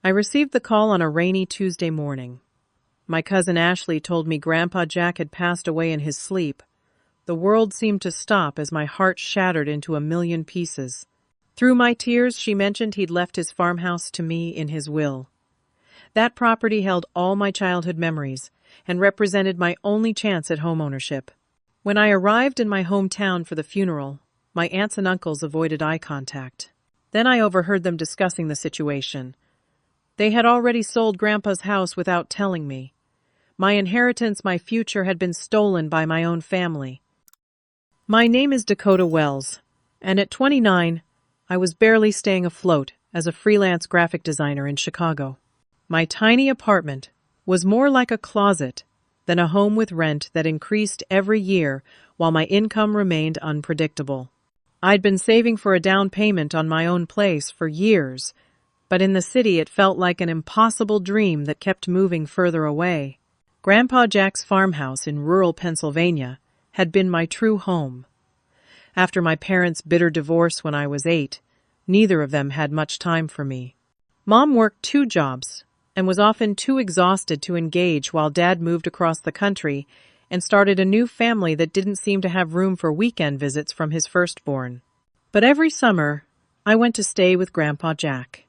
I received the call on a rainy Tuesday morning. My cousin Ashley told me Grandpa Jack had passed away in his sleep. The world seemed to stop as my heart shattered into a million pieces. Through my tears, she mentioned he'd left his farmhouse to me in his will. That property held all my childhood memories and represented my only chance at homeownership. When I arrived in my hometown for the funeral, my aunts and uncles avoided eye contact. Then I overheard them discussing the situation. They had already sold Grandpa's house without telling me. My inheritance, my future, had been stolen by my own family. My name is Dakota Wells, and at 29, I was barely staying afloat as a freelance graphic designer in Chicago. My tiny apartment was more like a closet than a home with rent that increased every year while my income remained unpredictable. I'd been saving for a down payment on my own place for years, but in the city it felt like an impossible dream that kept moving further away. Grandpa Jack's farmhouse in rural Pennsylvania had been my true home. After my parents' bitter divorce when I was 8, neither of them had much time for me. Mom worked 2 jobs and was often too exhausted to engage while Dad moved across the country and started a new family that didn't seem to have room for weekend visits from his firstborn. But every summer, I went to stay with Grandpa Jack.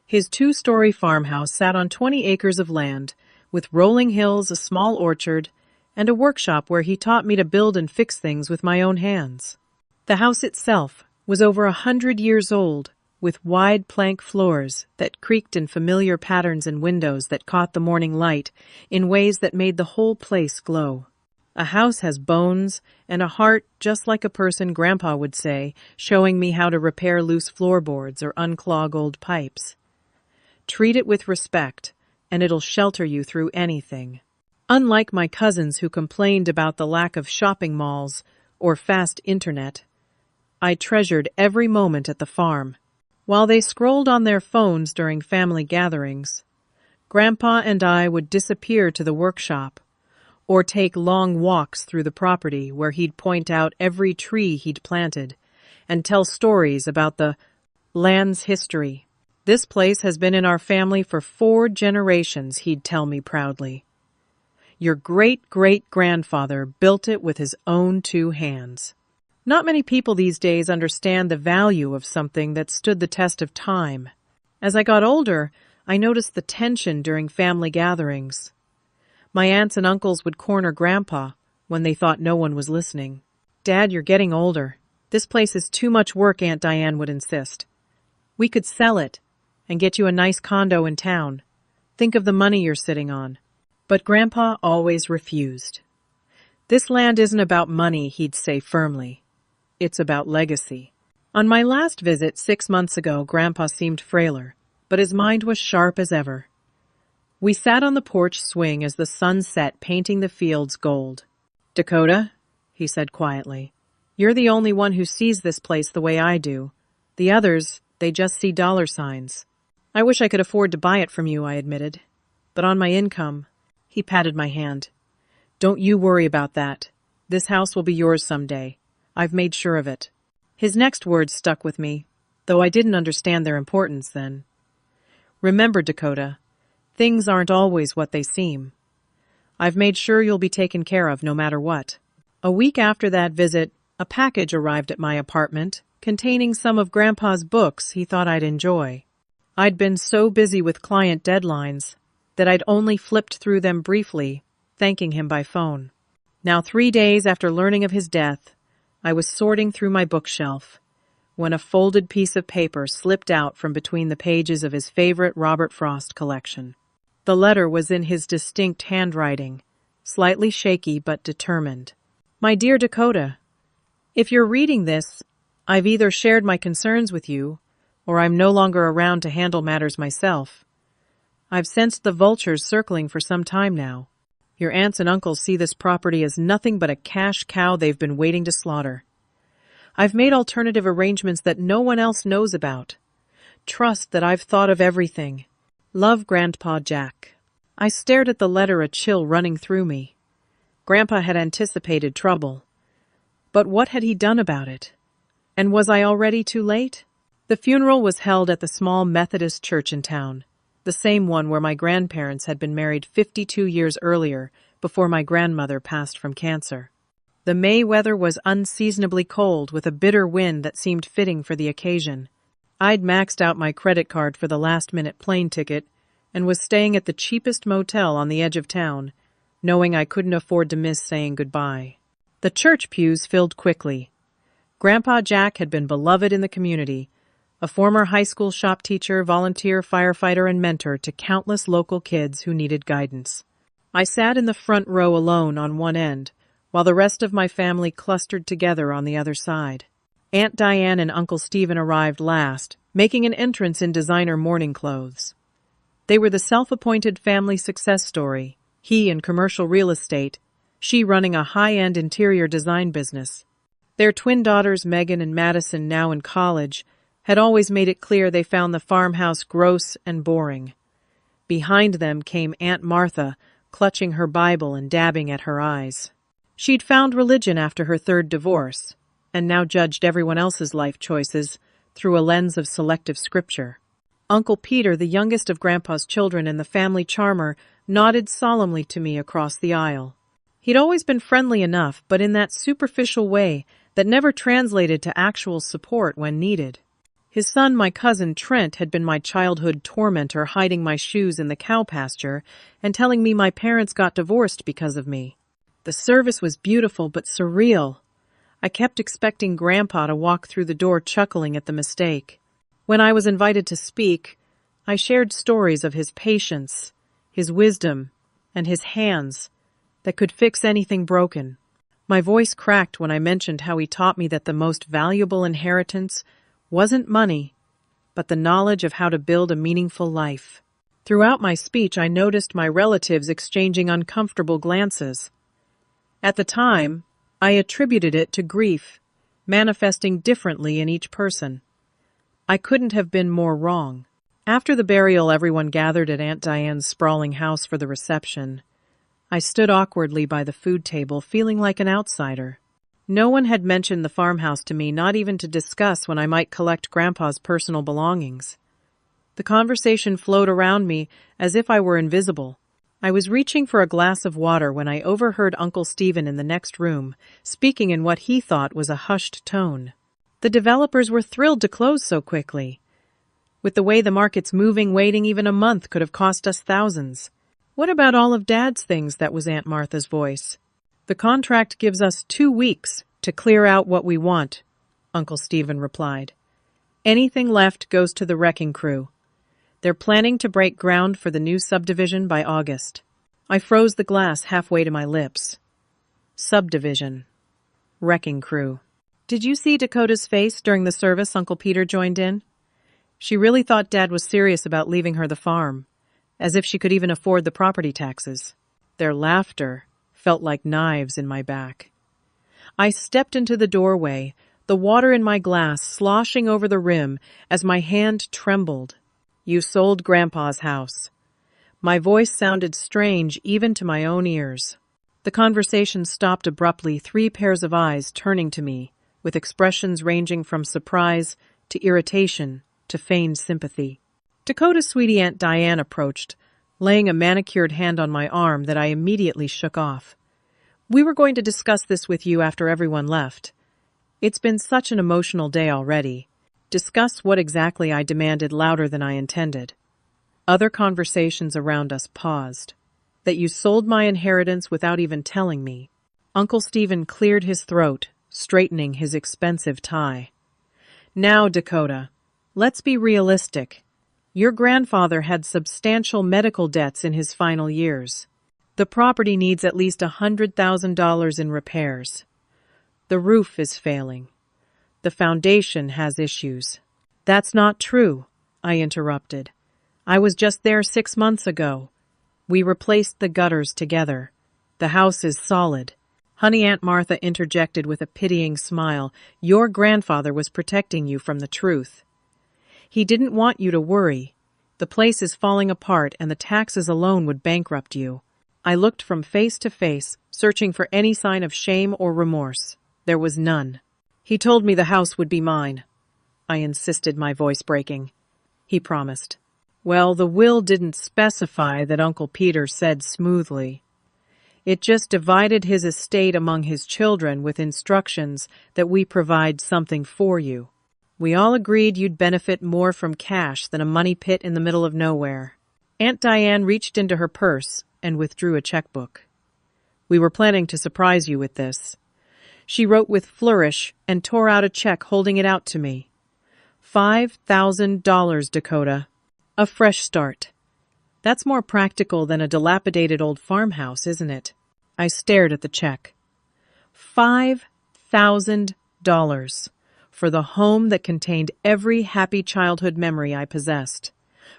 His 2-story farmhouse sat on 20 acres of land, with rolling hills, a small orchard, and a workshop where he taught me to build and fix things with my own hands. The house itself was over 100 years old, with wide plank floors that creaked in familiar patterns and windows that caught the morning light in ways that made the whole place glow. A house has bones and a heart, just like a person, Grandpa would say, showing me how to repair loose floorboards or unclog old pipes. Treat it with respect, and it'll shelter you through anything. Unlike my cousins who complained about the lack of shopping malls or fast internet, I treasured every moment at the farm. While they scrolled on their phones during family gatherings, Grandpa and I would disappear to the workshop or take long walks through the property where he'd point out every tree he'd planted and tell stories about the land's history. This place has been in our family for 4 generations, he'd tell me proudly. Your great-great-grandfather built it with his own 2 hands. Not many people these days understand the value of something that stood the test of time. As I got older, I noticed the tension during family gatherings. My aunts and uncles would corner Grandpa when they thought no one was listening. Dad, you're getting older. This place is too much work, Aunt Diane would insist. We could sell it and get you a nice condo in town. Think of the money you're sitting on. But Grandpa always refused. This land isn't about money, he'd say firmly. It's about legacy. On my last visit 6 months ago, Grandpa seemed frailer, but his mind was sharp as ever. We sat on the porch swing as the sun set, painting the fields gold. Dakota, he said quietly, you're the only one who sees this place the way I do. The others, they just see dollar signs. I wish I could afford to buy it from you, I admitted. But on my income, he patted my hand. Don't you worry about that. This house will be yours someday. I've made sure of it. His next words stuck with me, though I didn't understand their importance then. Remember, Dakota, things aren't always what they seem. I've made sure you'll be taken care of no matter what. A week after that visit, a package arrived at my apartment containing some of Grandpa's books he thought I'd enjoy. I'd been so busy with client deadlines that I'd only flipped through them briefly, thanking him by phone. Now 3 days after learning of his death, I was sorting through my bookshelf when a folded piece of paper slipped out from between the pages of his favorite Robert Frost collection. The letter was in his distinct handwriting, slightly shaky but determined. My dear Dakota, if you're reading this, I've either shared my concerns with you, or I'm no longer around to handle matters myself. I've sensed the vultures circling for some time now. Your aunts and uncles see this property as nothing but a cash cow they've been waiting to slaughter. I've made alternative arrangements that no one else knows about. Trust that I've thought of everything. Love, Grandpa Jack. I stared at the letter, a chill running through me. Grandpa had anticipated trouble. But what had he done about it? And was I already too late? The funeral was held at the small Methodist church in town. the same one where my grandparents had been married 52 years earlier before my grandmother passed from cancer. The May weather was unseasonably cold with a bitter wind that seemed fitting for the occasion. I'd maxed out my credit card for the last-minute plane ticket and was staying at the cheapest motel on the edge of town, knowing I couldn't afford to miss saying goodbye. The church pews filled quickly. Grandpa Jack had been beloved in the community, a former high school shop teacher, volunteer firefighter, and mentor to countless local kids who needed guidance. I sat in the front row alone on one end, while the rest of my family clustered together on the other side. Aunt Diane and Uncle Stephen arrived last, making an entrance in designer morning clothes. They were the self-appointed family success story, he in commercial real estate, she running a high-end interior design business. Their twin daughters, Megan and Madison, now in college, had always made it clear they found the farmhouse gross and boring. Behind them came Aunt Martha, clutching her Bible and dabbing at her eyes. She'd found religion after her third divorce, and now judged everyone else's life choices through a lens of selective scripture. Uncle Peter, the youngest of Grandpa's children and the family charmer, nodded solemnly to me across the aisle. He'd always been friendly enough, but in that superficial way that never translated to actual support when needed. His son, my cousin Trent, had been my childhood tormentor, hiding my shoes in the cow pasture and telling me my parents got divorced because of me. The service was beautiful but surreal. I kept expecting Grandpa to walk through the door chuckling at the mistake. When I was invited to speak, I shared stories of his patience, his wisdom, and his hands that could fix anything broken. My voice cracked when I mentioned how he taught me that the most valuable inheritance wasn't money, but the knowledge of how to build a meaningful life. Throughout my speech, I noticed my relatives exchanging uncomfortable glances. At the time, I attributed it to grief, manifesting differently in each person. I couldn't have been more wrong. After the burial, everyone gathered at Aunt Diane's sprawling house for the reception. I stood awkwardly by the food table, feeling like an outsider. No one had mentioned the farmhouse to me, not even to discuss when I might collect Grandpa's personal belongings. The conversation flowed around me as if I were invisible. I was reaching for a glass of water when I overheard Uncle Stephen in the next room, speaking in what he thought was a hushed tone. The developers were thrilled to close so quickly. With the way the market's moving, waiting even a month could have cost us thousands. What about all of Dad's things? That was Aunt Martha's voice. The contract gives us 2 weeks to clear out what we want, Uncle Stephen replied. Anything left goes to the wrecking crew. They're planning to break ground for the new subdivision by August. I froze the glass halfway to my lips. Subdivision. Wrecking crew. Did you see Dakota's face during the service? Uncle Peter joined in. She really thought Dad was serious about leaving her the farm, as if she could even afford the property taxes. Their laughter felt like knives in my back. I stepped into the doorway, the water in my glass sloshing over the rim as my hand trembled. You sold Grandpa's house. My voice sounded strange even to my own ears. The conversation stopped abruptly, 3 pairs of eyes turning to me, with expressions ranging from surprise to irritation to feigned sympathy. Dakota's sweetie Aunt Diane approached, laying a manicured hand on my arm that I immediately shook off. We were going to discuss this with you after everyone left. It's been such an emotional day already. Discuss what exactly? I demanded, louder than I intended. Other conversations around us paused. That you sold my inheritance without even telling me. Uncle Stephen cleared his throat, straightening his expensive tie. Now, Dakota, let's be realistic. Your grandfather had substantial medical debts in his final years. The property needs at least $100,000 in repairs. The roof is failing. The foundation has issues. That's not true, I interrupted. I was just there 6 months ago. We replaced the gutters together. The house is solid. Honey, Aunt Martha interjected with a pitying smile. Your grandfather was protecting you from the truth. He didn't want you to worry. The place is falling apart and the taxes alone would bankrupt you. I looked from face to face, searching for any sign of shame or remorse. There was none. He told me the house would be mine. I insisted, my voice breaking. He promised. Well, the will didn't specify that Uncle Peter said smoothly. It just divided his estate among his children with instructions that we provide something for you. We all agreed you'd benefit more from cash than a money pit in the middle of nowhere. Aunt Diane reached into her purse and withdrew a checkbook. We were planning to surprise you with this. She wrote with flourish and tore out a check, holding it out to me. $5,000, Dakota. A fresh start. That's more practical than a dilapidated old farmhouse, isn't it? I stared at the check. $5,000 for the home that contained every happy childhood memory I possessed,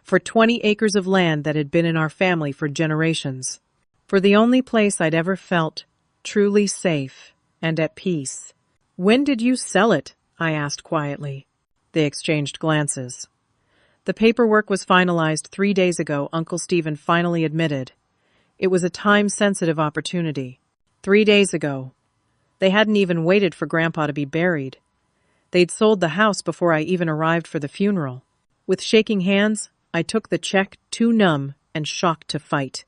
for 20 acres of land that had been in our family for generations, for the only place I'd ever felt truly safe and at peace. When did you sell it? I asked quietly. They exchanged glances. The paperwork was finalized 3 days ago, Uncle Stephen finally admitted. It was a time-sensitive opportunity. 3 days ago. They hadn't even waited for Grandpa to be buried. They'd sold the house before I even arrived for the funeral. With shaking hands, I took the check, too numb and shocked to fight.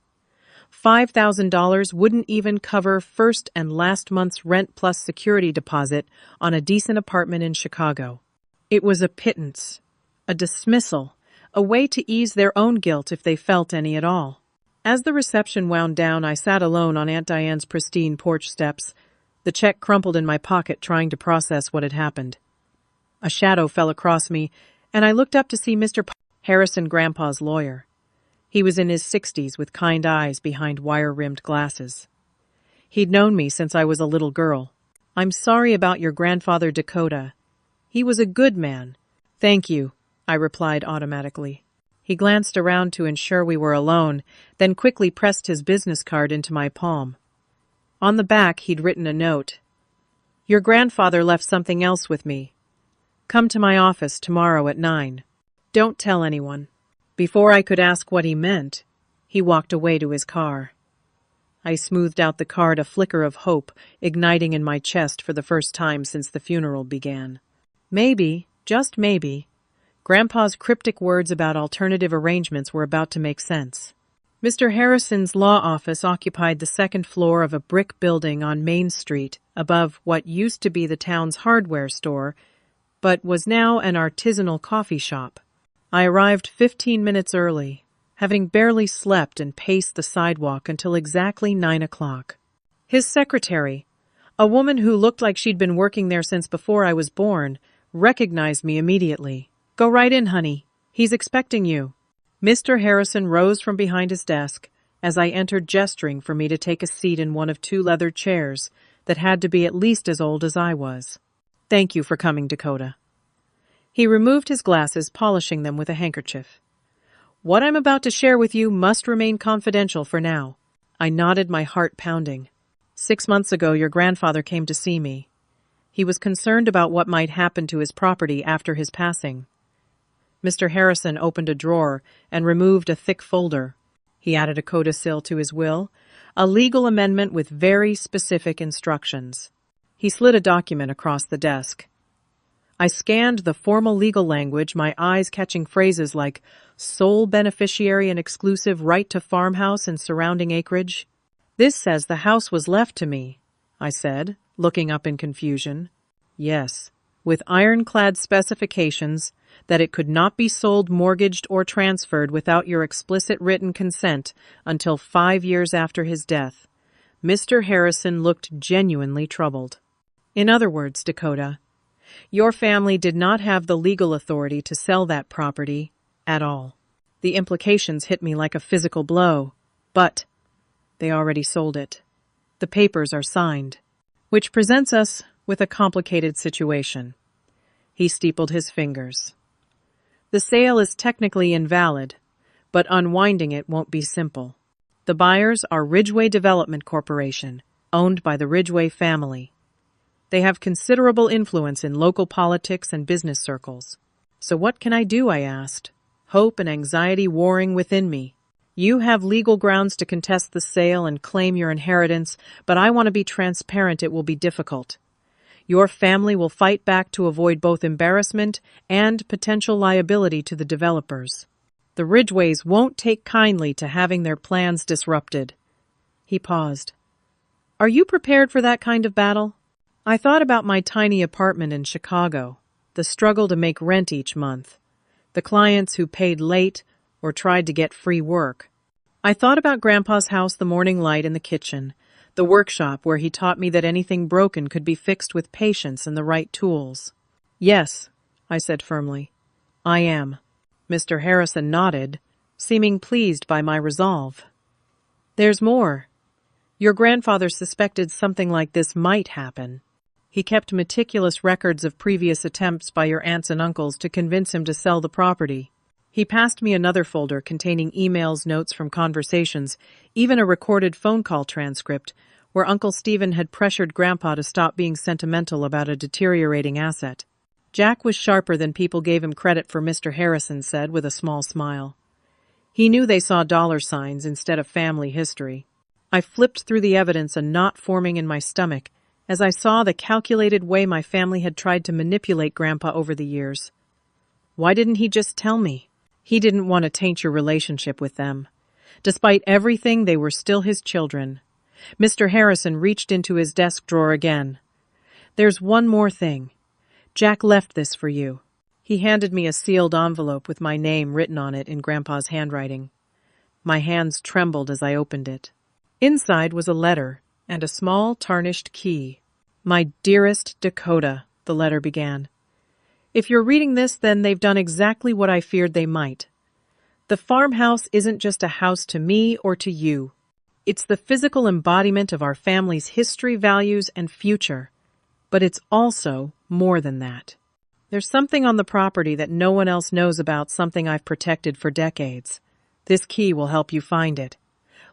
$5,000 wouldn't even cover first and last month's rent plus security deposit on a decent apartment in Chicago. It was a pittance, a dismissal, a way to ease their own guilt if they felt any at all. As the reception wound down, I sat alone on Aunt Diane's pristine porch steps, the check crumpled in my pocket, trying to process what had happened. A shadow fell across me, and I looked up to see Mr. Harrison, Grandpa's lawyer. He was in his 60s with kind eyes behind wire-rimmed glasses. He'd known me since I was a little girl. I'm sorry about your grandfather, Dakota. He was a good man. Thank you, I replied automatically. He glanced around to ensure we were alone, then quickly pressed his business card into my palm. On the back, he'd written a note. Your grandfather left something else with me. Come to my office tomorrow at 9. Don't tell anyone. Before I could ask what he meant, he walked away to his car. I smoothed out the card, a flicker of hope igniting in my chest for the first time since the funeral began. Maybe, just maybe, Grandpa's cryptic words about alternative arrangements were about to make sense. Mr. Harrison's law office occupied the second floor of a brick building on Main Street above what used to be the town's hardware store, but was now an artisanal coffee shop. I arrived 15 minutes early, having barely slept and paced the sidewalk until exactly 9 o'clock. His secretary, a woman who looked like she'd been working there since before I was born, recognized me immediately. Go right in, honey. He's expecting you. Mr. Harrison rose from behind his desk as I entered, gesturing for me to take a seat in one of 2 leather chairs that had to be at least as old as I was. Thank you for coming, Dakota. He removed his glasses, polishing them with a handkerchief. What I'm about to share with you must remain confidential for now. I nodded, my heart pounding. 6 months ago, your grandfather came to see me. He was concerned about what might happen to his property after his passing. Mr. Harrison opened a drawer and removed a thick folder. He added a codicil to his will, a legal amendment with very specific instructions. He slid a document across the desk. I scanned the formal legal language, my eyes catching phrases like sole beneficiary and exclusive right to farmhouse and surrounding acreage. This says the house was left to me, I said, looking up in confusion. Yes, with ironclad specifications that it could not be sold, mortgaged, or transferred without your explicit written consent until 5 years after his death. Mr. Harrison looked genuinely troubled. In other words, Dakota, your family did not have the legal authority to sell that property at all. The implications hit me like a physical blow, but they already sold it. The papers are signed, which presents us with a complicated situation. He steepled his fingers. The sale is technically invalid, but unwinding it won't be simple. The buyers are Ridgeway Development Corporation, owned by the Ridgeway family. They have considerable influence in local politics and business circles. So what can I do, I asked, hope and anxiety warring within me. You have legal grounds to contest the sale and claim your inheritance, but I want to be transparent. It will be difficult. Your family will fight back to avoid both embarrassment and potential liability to the developers. The Ridgeways won't take kindly to having their plans disrupted. He paused. Are you prepared for that kind of battle? I thought about my tiny apartment in Chicago, the struggle to make rent each month, the clients who paid late or tried to get free work. I thought about Grandpa's house, the morning light in the kitchen, the workshop where he taught me that anything broken could be fixed with patience and the right tools. Yes, I said firmly. I am. Mr. Harrison nodded, seeming pleased by my resolve. There's more. Your grandfather suspected something like this might happen. He kept meticulous records of previous attempts by your aunts and uncles to convince him to sell the property. He passed me another folder containing emails, notes from conversations, even a recorded phone call transcript where Uncle Stephen had pressured Grandpa to stop being sentimental about a deteriorating asset. Jack was sharper than people gave him credit for, Mr. Harrison said with a small smile. He knew they saw dollar signs instead of family history. I flipped through the evidence, a knot forming in my stomach as I saw the calculated way my family had tried to manipulate Grandpa over the years. Why didn't he just tell me? He didn't want to taint your relationship with them. Despite everything, they were still his children. Mr. Harrison reached into his desk drawer again. There's one more thing. Jack left this for you. He handed me a sealed envelope with my name written on it in Grandpa's handwriting. My hands trembled as I opened it. Inside was a letter and a small tarnished key. My dearest Dakota, the letter began. If you're reading this, then they've done exactly what I feared they might. The farmhouse isn't just a house to me or to you. It's the physical embodiment of our family's history, values, and future. But it's also more than that. There's something on the property that no one else knows about, something I've protected for decades. This key will help you find it.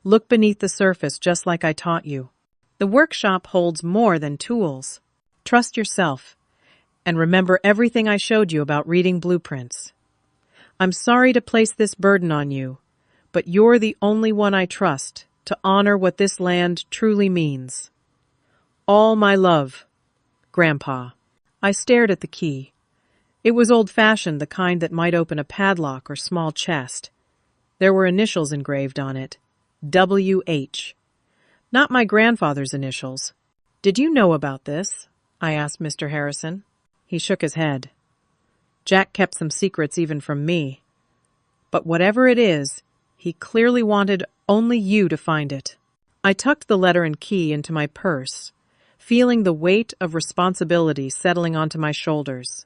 Look beneath the surface, just like I taught you. The workshop holds more than tools. Trust yourself, and remember everything I showed you about reading blueprints. I'm sorry to place this burden on you, but you're the only one I trust to honor what this land truly means. All my love, Grandpa. I stared at the key. It was old-fashioned, the kind that might open a padlock or small chest. There were initials engraved on it. W.H. Not my grandfather's initials. Did you know about this? I asked Mr. Harrison. He shook his head. Jack kept some secrets even from me. But whatever it is, he clearly wanted only you to find it. I tucked the letter and key into my purse, feeling the weight of responsibility settling onto my shoulders.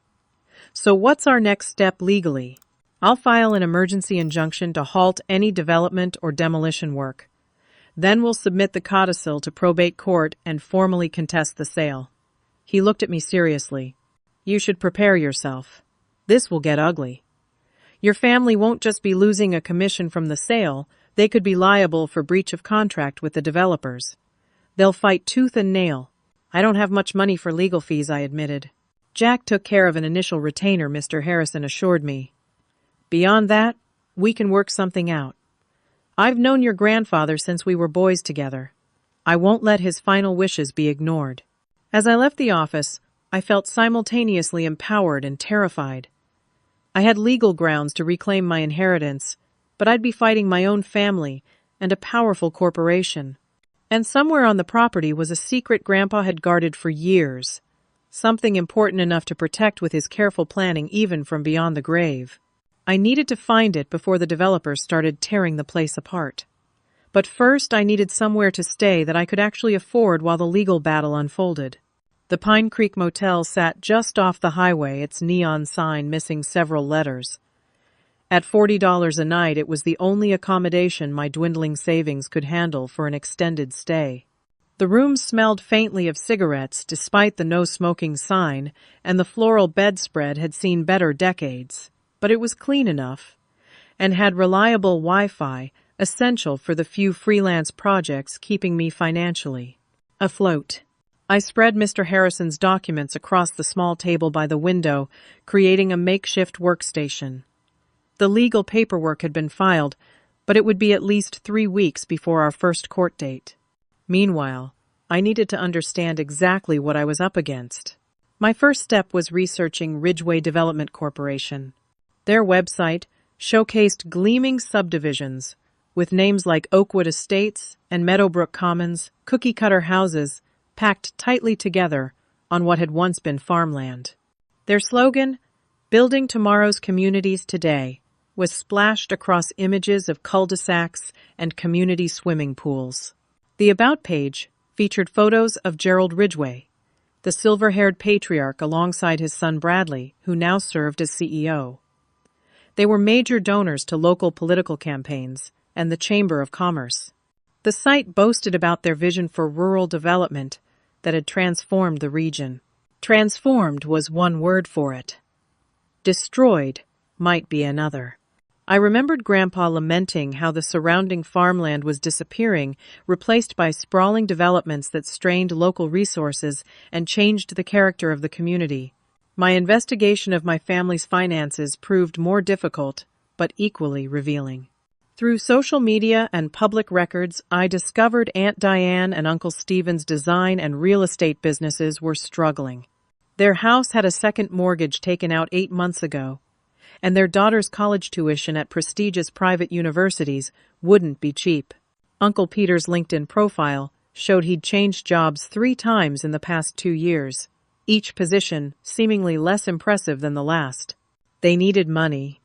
So what's our next step legally? I'll file an emergency injunction to halt any development or demolition work. Then we'll submit the codicil to probate court and formally contest the sale. He looked at me seriously. You should prepare yourself. This will get ugly. Your family won't just be losing a commission from the sale, they could be liable for breach of contract with the developers. They'll fight tooth and nail. I don't have much money for legal fees, I admitted. Jack took care of an initial retainer, Mr. Harrison assured me. Beyond that, we can work something out. I've known your grandfather since we were boys together. I won't let his final wishes be ignored. As I left the office, I felt simultaneously empowered and terrified. I had legal grounds to reclaim my inheritance, but I'd be fighting my own family and a powerful corporation. And somewhere on the property was a secret Grandpa had guarded for years, something important enough to protect with his careful planning even from beyond the grave. I needed to find it before the developers started tearing the place apart. But first I needed somewhere to stay that I could actually afford while the legal battle unfolded. The Pine Creek Motel sat just off the highway, its neon sign missing several letters. At $40 a night, it was the only accommodation my dwindling savings could handle for an extended stay. The room smelled faintly of cigarettes despite the no-smoking sign, and the floral bedspread had seen better decades. But it was clean enough, and had reliable Wi-Fi, essential for the few freelance projects keeping me financially afloat. I spread Mr. Harrison's documents across the small table by the window, creating a makeshift workstation. The legal paperwork had been filed, but it would be at least 3 weeks before our first court date. Meanwhile, I needed to understand exactly what I was up against. My first step was researching Ridgeway Development Corporation. Their website showcased gleaming subdivisions with names like Oakwood Estates and Meadowbrook Commons, cookie-cutter houses packed tightly together on what had once been farmland. Their slogan, "Building Tomorrow's Communities Today," was splashed across images of cul-de-sacs and community swimming pools. The About page featured photos of Gerald Ridgway, the silver-haired patriarch alongside his son Bradley, who now served as CEO. They were major donors to local political campaigns and the Chamber of Commerce. The site boasted about their vision for rural development that had transformed the region. Transformed was one word for it. Destroyed might be another. I remembered Grandpa lamenting how the surrounding farmland was disappearing, replaced by sprawling developments that strained local resources and changed the character of the community. My investigation of my family's finances proved more difficult, but equally revealing. Through social media and public records, I discovered Aunt Diane and Uncle Stephen's design and real estate businesses were struggling. Their house had a second mortgage taken out 8 months ago, and their daughter's college tuition at prestigious private universities wouldn't be cheap. Uncle Peter's LinkedIn profile showed he'd changed jobs 3 times in the past 2 years, each position seemingly less impressive than the last. They needed money,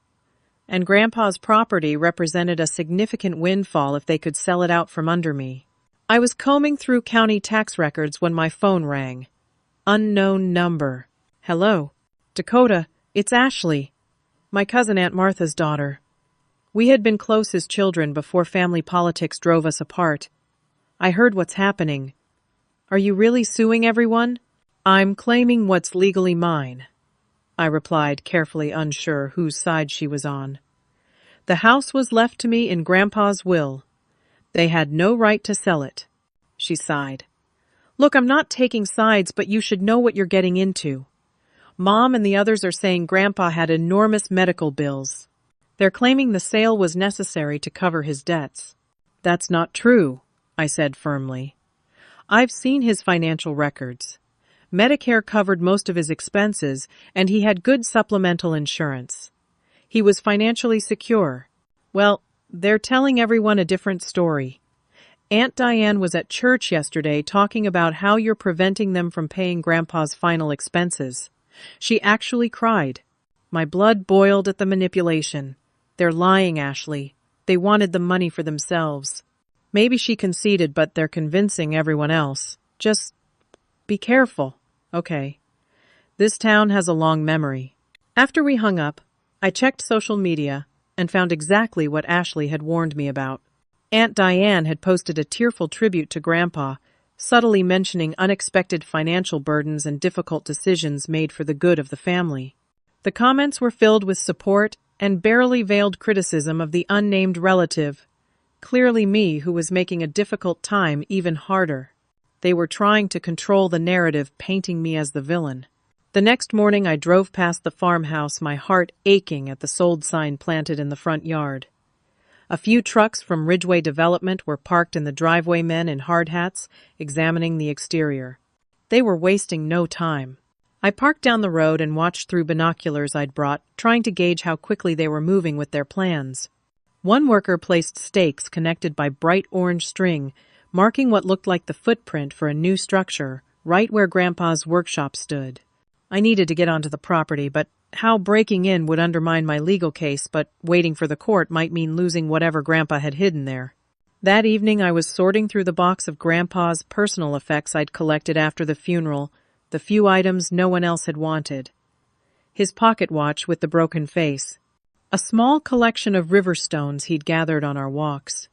and Grandpa's property represented a significant windfall if they could sell it out from under me. I was combing through county tax records when my phone rang. Unknown number. Hello. Dakota, it's Ashley. My cousin Aunt Martha's daughter. We had been close as children before family politics drove us apart. I heard what's happening. Are you really suing everyone? I'm claiming what's legally mine, I replied, carefully unsure whose side she was on. The house was left to me in Grandpa's will. They had no right to sell it. She sighed. Look, I'm not taking sides, but you should know what you're getting into. Mom and the others are saying Grandpa had enormous medical bills. They're claiming the sale was necessary to cover his debts. That's not true, I said firmly. I've seen his financial records. Medicare covered most of his expenses, and he had good supplemental insurance. He was financially secure. Well, they're telling everyone a different story. Aunt Diane was at church yesterday talking about how you're preventing them from paying Grandpa's final expenses. She actually cried. My blood boiled at the manipulation. They're lying, Ashley. They wanted the money for themselves. Maybe she conceded, but they're convincing everyone else. Just be careful. Okay. This town has a long memory. After we hung up, I checked social media and found exactly what Ashley had warned me about. Aunt Diane had posted a tearful tribute to Grandpa, subtly mentioning unexpected financial burdens and difficult decisions made for the good of the family. The comments were filled with support and barely veiled criticism of the unnamed relative, clearly me who was making a difficult time even harder. They were trying to control the narrative, painting me as the villain. The next morning I drove past the farmhouse, my heart aching at the sold sign planted in the front yard. A few trucks from Ridgway Development were parked in the driveway, men in hard hats examining the exterior. They were wasting no time. I parked down the road and watched through binoculars I'd brought, trying to gauge how quickly they were moving with their plans. One worker placed stakes connected by bright orange string, marking what looked like the footprint for a new structure, right where Grandpa's workshop stood. I needed to get onto the property, but how breaking in would undermine my legal case, but waiting for the court might mean losing whatever Grandpa had hidden there. That evening I was sorting through the box of Grandpa's personal effects I'd collected after the funeral, the few items no one else had wanted. His pocket watch with the broken face, a small collection of river stones he'd gathered on our walks,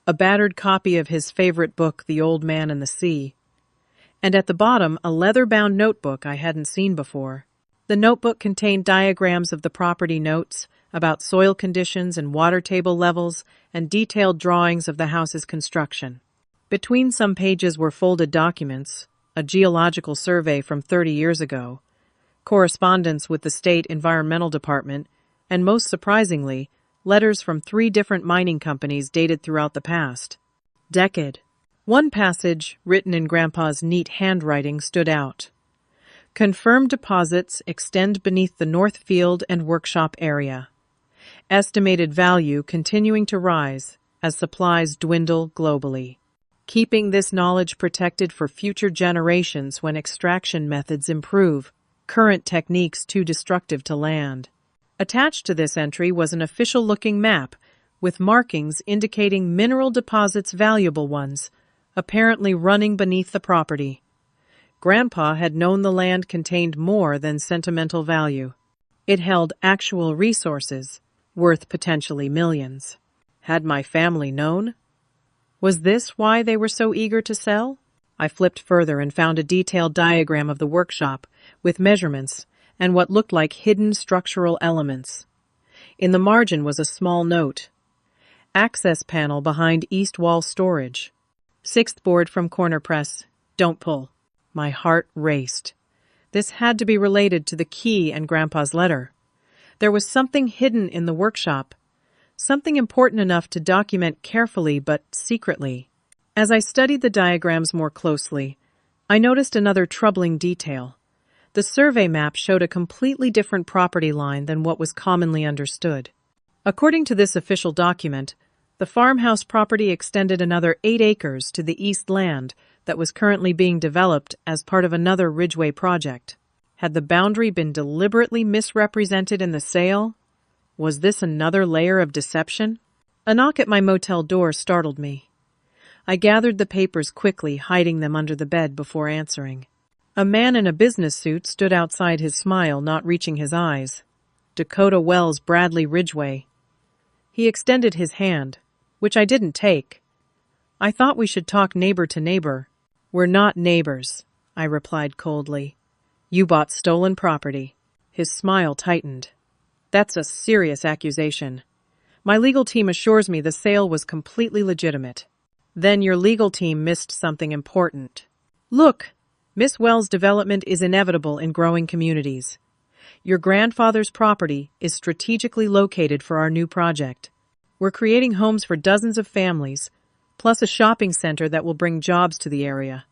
a battered copy of his favorite book, The Old Man and the Sea, and at the bottom a leather-bound notebook I hadn't seen before. The notebook contained diagrams of the property, notes about soil conditions and water table levels, and detailed drawings of the house's construction. Between some pages were folded documents, a geological survey from 30 years ago, correspondence with the state environmental department, and most surprisingly, letters from 3 different mining companies dated throughout the past decade. One passage, written in Grandpa's neat handwriting, stood out. Confirmed deposits extend beneath the North Field and Workshop area. estimated value continuing to rise as supplies dwindle globally. Keeping this knowledge protected for future generations when extraction methods improve, current techniques too destructive to land. Attached to this entry was an official-looking map with markings indicating mineral deposits, valuable ones, apparently running beneath the property. Grandpa had known the land contained more than sentimental value. It held actual resources, worth potentially millions. Had my family known? Was this why they were so eager to sell? I flipped further and found a detailed diagram of the workshop, with measurements and what looked like hidden structural elements. In the margin was a small note. Access panel behind east wall storage. Sixth board from corner press. Don't pull. My heart raced. This had to be related to the key and Grandpa's letter. There was something hidden in the workshop, something important enough to document carefully but secretly. As I studied the diagrams more closely, I noticed another troubling detail. The survey map showed a completely different property line than what was commonly understood. According to this official document, the farmhouse property extended another 8 acres to the east land that was currently being developed as part of another Ridgeway project. Had the boundary been deliberately misrepresented in the sale? Was this another layer of deception? A knock at my motel door startled me. I gathered the papers quickly, hiding them under the bed before answering. A man in a business suit stood outside, his smile not reaching his eyes. Dakota Wells Bradley Ridgeway. He extended his hand, which I didn't take. I thought we should talk neighbor to neighbor. We're not neighbors, I replied coldly. You bought stolen property. His smile tightened. That's a serious accusation. My legal team assures me the sale was completely legitimate. Then your legal team missed something important. Look, Miss Wells' development is inevitable in growing communities. Your grandfather's property is strategically located for our new project. We're creating homes for dozens of families, plus a shopping center that will bring jobs to the area.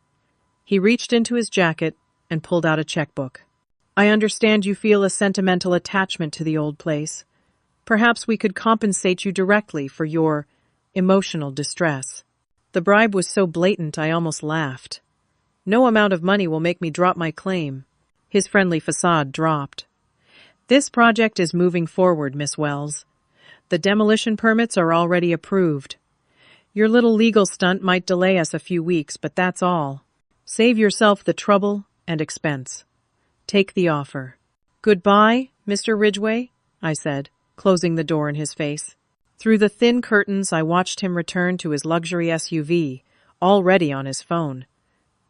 He reached into his jacket and pulled out a checkbook. I understand you feel a sentimental attachment to the old place. Perhaps we could compensate you directly for your emotional distress. The bribe was so blatant I almost laughed. No amount of money will make me drop my claim. His friendly facade dropped. This project is moving forward, Miss Wells. The demolition permits are already approved. Your little legal stunt might delay us a few weeks, but that's all. Save yourself the trouble and expense. Take the offer. Goodbye, Mr. Ridgeway, I said, closing the door in his face. Through the thin curtains, I watched him return to his luxury SUV, already on his phone.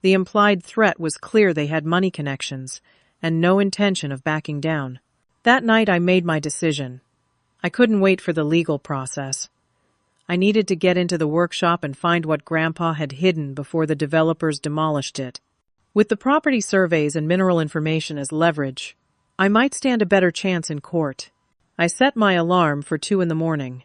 The implied threat was clear. They had money connections and no intention of backing down. That night I made my decision. I couldn't wait for the legal process. I needed to get into the workshop and find what Grandpa had hidden before the developers demolished it. With the property surveys and mineral information as leverage, I might stand a better chance in court. I set my alarm for 2 a.m.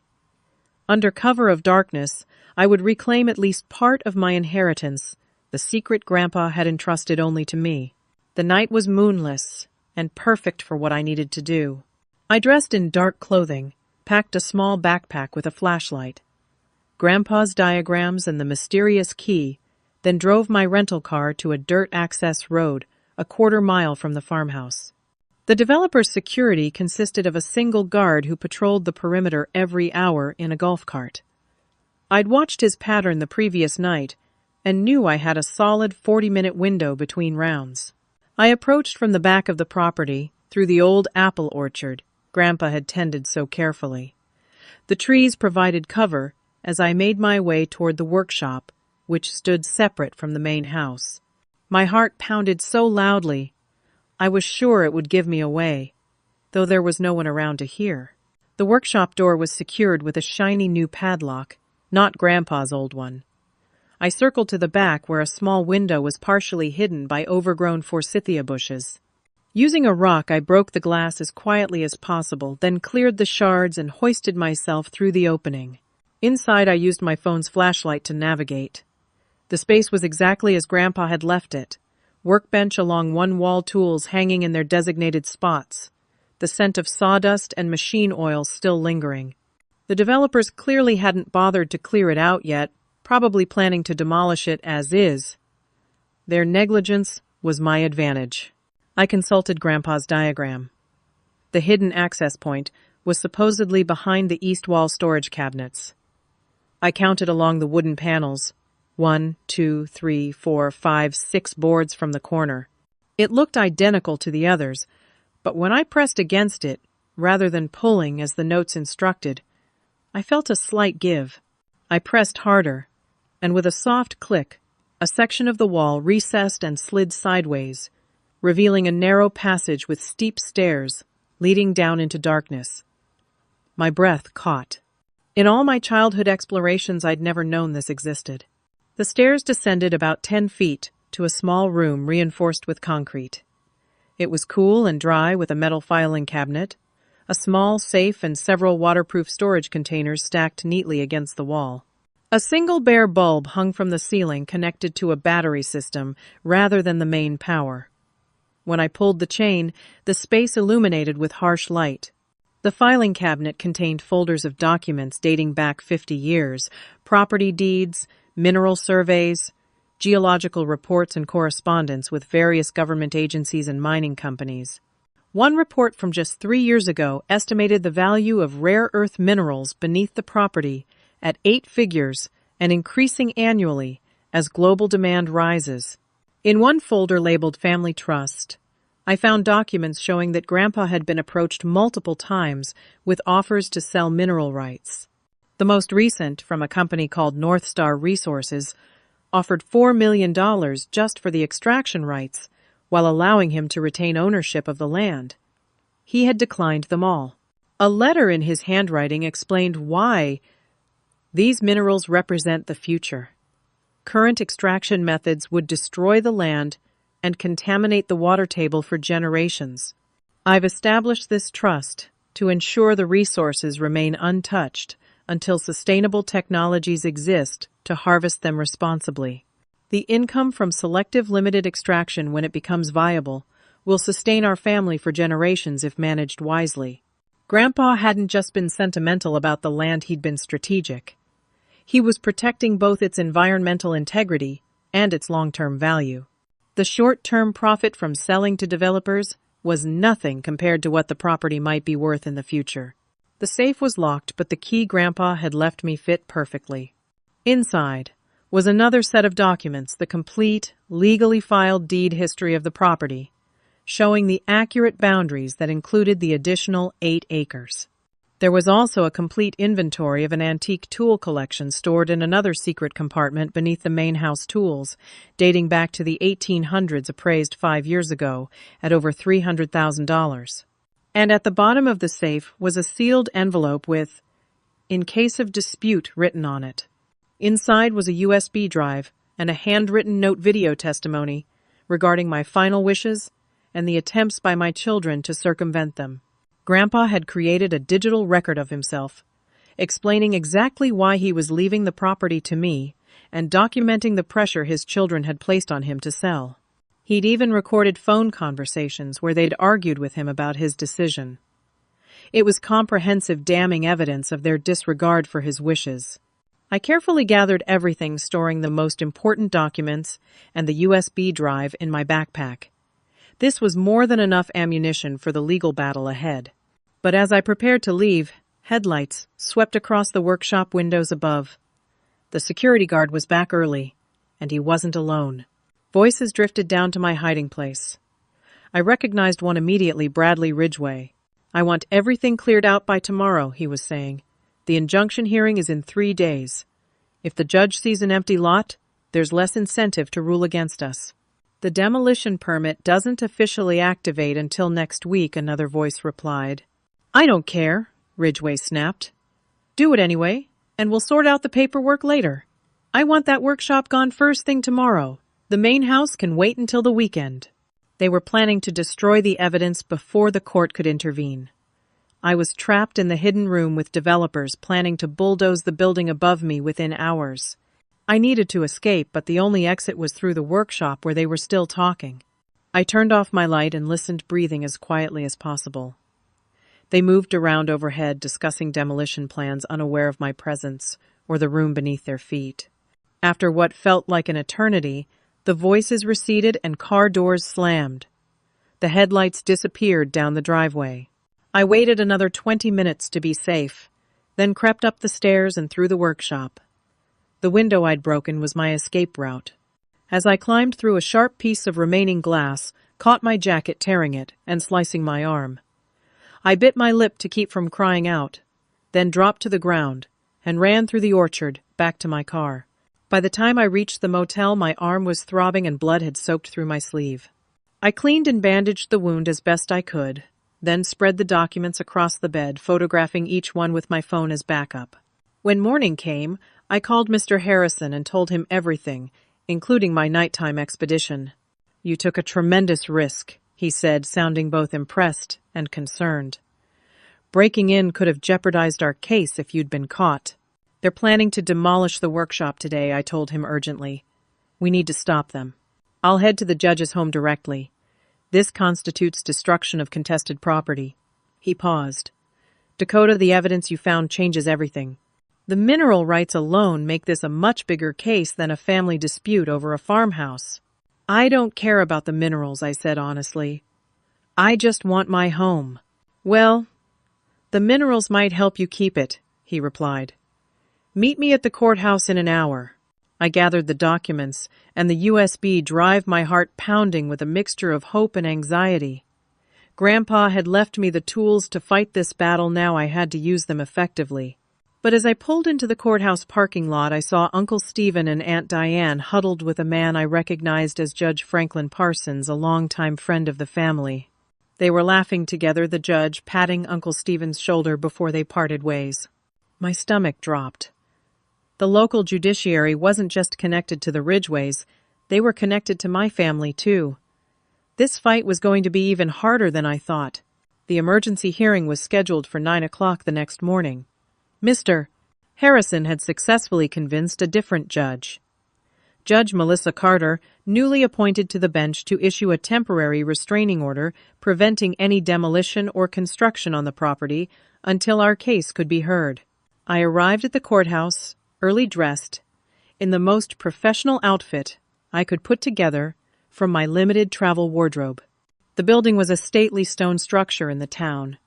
Under cover of darkness, I would reclaim at least part of my inheritance, the secret Grandpa had entrusted only to me. The night was moonless and perfect for what I needed to do. I dressed in dark clothing, packed a small backpack with a flashlight, Grandpa's diagrams and the mysterious key, then drove my rental car to a dirt access road a 1/4 mile from the farmhouse. The developer's security consisted of a single guard who patrolled the perimeter every hour in a golf cart. I'd watched his pattern the previous night and knew I had a solid 40-minute window between rounds. I approached from the back of the property, through the old apple orchard Grandpa had tended so carefully. The trees provided cover as I made my way toward the workshop, which stood separate from the main house. My heart pounded so loudly, I was sure it would give me away, though there was no one around to hear. The workshop door was secured with a shiny new padlock, not Grandpa's old one. I circled to the back where a small window was partially hidden by overgrown forsythia bushes. Using a rock, I broke the glass as quietly as possible, then cleared the shards and hoisted myself through the opening. Inside, I used my phone's flashlight to navigate. The space was exactly as Grandpa had left it. Workbench along one wall, tools hanging in their designated spots. the scent of sawdust and machine oil still lingering. The developers clearly hadn't bothered to clear it out yet, probably planning to demolish it as is. Their negligence was my advantage. I consulted Grandpa's diagram. The hidden access point was supposedly behind the east wall storage cabinets. I counted along the wooden panels. 1, 2, 3, 4, 5, 6 boards from the corner. It looked identical to the others, but when I pressed against it, rather than pulling as the notes instructed, I felt a slight give. I pressed harder, and with a soft click, a section of the wall recessed and slid sideways, revealing a narrow passage with steep stairs leading down into darkness. My breath caught. In all my childhood explorations, I'd never known this existed. The stairs descended about 10 feet to a small room reinforced with concrete. It was cool and dry with a metal filing cabinet, a small safe and several waterproof storage containers stacked neatly against the wall. A single bare bulb hung from the ceiling connected to a battery system rather than the main power. When I pulled the chain, the space illuminated with harsh light. The filing cabinet contained folders of documents dating back 50 years, property deeds, mineral surveys, geological reports and correspondence with various government agencies and mining companies. One report from just 3 years ago estimated the value of rare earth minerals beneath the property at 8 figures and increasing annually as global demand rises. In one folder labeled Family Trust, I found documents showing that Grandpa had been approached multiple times with offers to sell mineral rights. The most recent, from a company called North Star Resources, offered $4 million just for the extraction rights, while allowing him to retain ownership of the land. He had declined them all. A letter in his handwriting explained why. These minerals represent the future. Current extraction methods would destroy the land and contaminate the water table for generations. I've established this trust to ensure the resources remain untouched until sustainable technologies exist to harvest them responsibly. The income from selective limited extraction, when it becomes viable, will sustain our family for generations if managed wisely. Grandpa hadn't just been sentimental about the land, he'd been strategic. He was protecting both its environmental integrity and its long-term value. The short-term profit from selling to developers was nothing compared to what the property might be worth in the future. The safe was locked, but the key Grandpa had left me fit perfectly. Inside was another set of documents, the complete, legally filed deed history of the property, showing the accurate boundaries that included the additional 8 acres. There was also a complete inventory of an antique tool collection stored in another secret compartment beneath the main house tools, dating back to the 1800s, appraised 5 years ago at over $300,000. And at the bottom of the safe was a sealed envelope with, "In case of dispute," written on it. Inside was a USB drive and a handwritten note video testimony regarding my final wishes and the attempts by my children to circumvent them. Grandpa had created a digital record of himself, explaining exactly why he was leaving the property to me and documenting the pressure his children had placed on him to sell. He'd even recorded phone conversations where they'd argued with him about his decision. It was comprehensive, damning evidence of their disregard for his wishes. I carefully gathered everything, storing the most important documents and the USB drive in my backpack. This was more than enough ammunition for the legal battle ahead. But as I prepared to leave, headlights swept across the workshop windows above. The security guard was back early, and he wasn't alone. Voices drifted down to my hiding place. I recognized one immediately, Bradley Ridgway. "I want everything cleared out by tomorrow," he was saying. "The injunction hearing is in 3 days. If the judge sees an empty lot, there's less incentive to rule against us." "The demolition permit doesn't officially activate until next week," another voice replied. "I don't care," Ridgway snapped. "Do it anyway, and we'll sort out the paperwork later. I want that workshop gone first thing tomorrow. The main house can wait until the weekend." They were planning to destroy the evidence before the court could intervene. I was trapped in the hidden room with developers planning to bulldoze the building above me within hours. I needed to escape, but the only exit was through the workshop where they were still talking. I turned off my light and listened, breathing as quietly as possible. They moved around overhead, discussing demolition plans, unaware of my presence or the room beneath their feet. After what felt like an eternity, the voices receded and car doors slammed. The headlights disappeared down the driveway. I waited another 20 minutes to be safe, then crept up the stairs and through the workshop. The window I'd broken was my escape route. As I climbed through, a sharp piece of remaining glass caught my jacket, tearing it and slicing my arm. I bit my lip to keep from crying out, then dropped to the ground and ran through the orchard back to my car. By the time I reached the motel, my arm was throbbing and blood had soaked through my sleeve. I cleaned and bandaged the wound as best I could, then spread the documents across the bed, photographing each one with my phone as backup. When morning came, I called Mr. Harrison and told him everything, including my nighttime expedition. "You took a tremendous risk," he said, sounding both impressed and concerned. "Breaking in could have jeopardized our case if you'd been caught." "They're planning to demolish the workshop today," I told him urgently. "We need to stop them. I'll head to the judge's home directly. This constitutes destruction of contested property." He paused. "Dakota, the evidence you found changes everything. The mineral rights alone make this a much bigger case than a family dispute over a farmhouse." "I don't care about the minerals," I said honestly. "I just want my home." "Well, the minerals might help you keep it," he replied. "Meet me at the courthouse in an hour." I gathered the documents and the USB drive, my heart pounding with a mixture of hope and anxiety. Grandpa had left me the tools to fight this battle. Now I had to use them effectively. But as I pulled into the courthouse parking lot, I saw Uncle Stephen and Aunt Diane huddled with a man I recognized as Judge Franklin Parsons, a longtime friend of the family. They were laughing together, the judge patting Uncle Stephen's shoulder before they parted ways. My stomach dropped. The local judiciary wasn't just connected to the Ridgeways, they were connected to my family too. This fight was going to be even harder than I thought. The emergency hearing was scheduled for 9 o'clock the next morning. Mr. Harrison had successfully convinced a different judge. Judge Melissa Carter, newly appointed to the bench, to issue a temporary restraining order preventing any demolition or construction on the property until our case could be heard. I arrived at the courthouse, early dressed, in the most professional outfit I could put together from my limited travel wardrobe. The building was a stately stone structure in the town,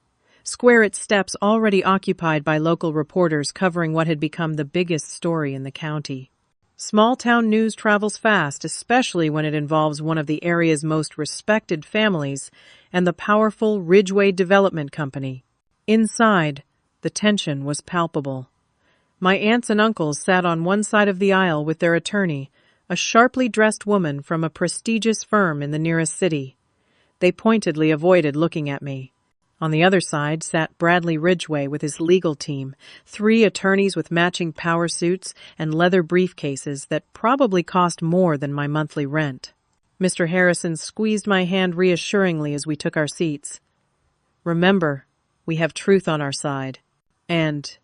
square its steps already occupied by local reporters covering what had become the biggest story in the county. Small-town news travels fast, especially when it involves one of the area's most respected families and the powerful Ridgeway Development Company. Inside, the tension was palpable. My aunts and uncles sat on one side of the aisle with their attorney, a sharply dressed woman from a prestigious firm in the nearest city. They pointedly avoided looking at me. On the other side sat Bradley Ridgeway with his legal team, 3 attorneys with matching power suits and leather briefcases that probably cost more than my monthly rent. Mr. Harrison squeezed my hand reassuringly as we took our seats. "Remember, we have truth on our side." "And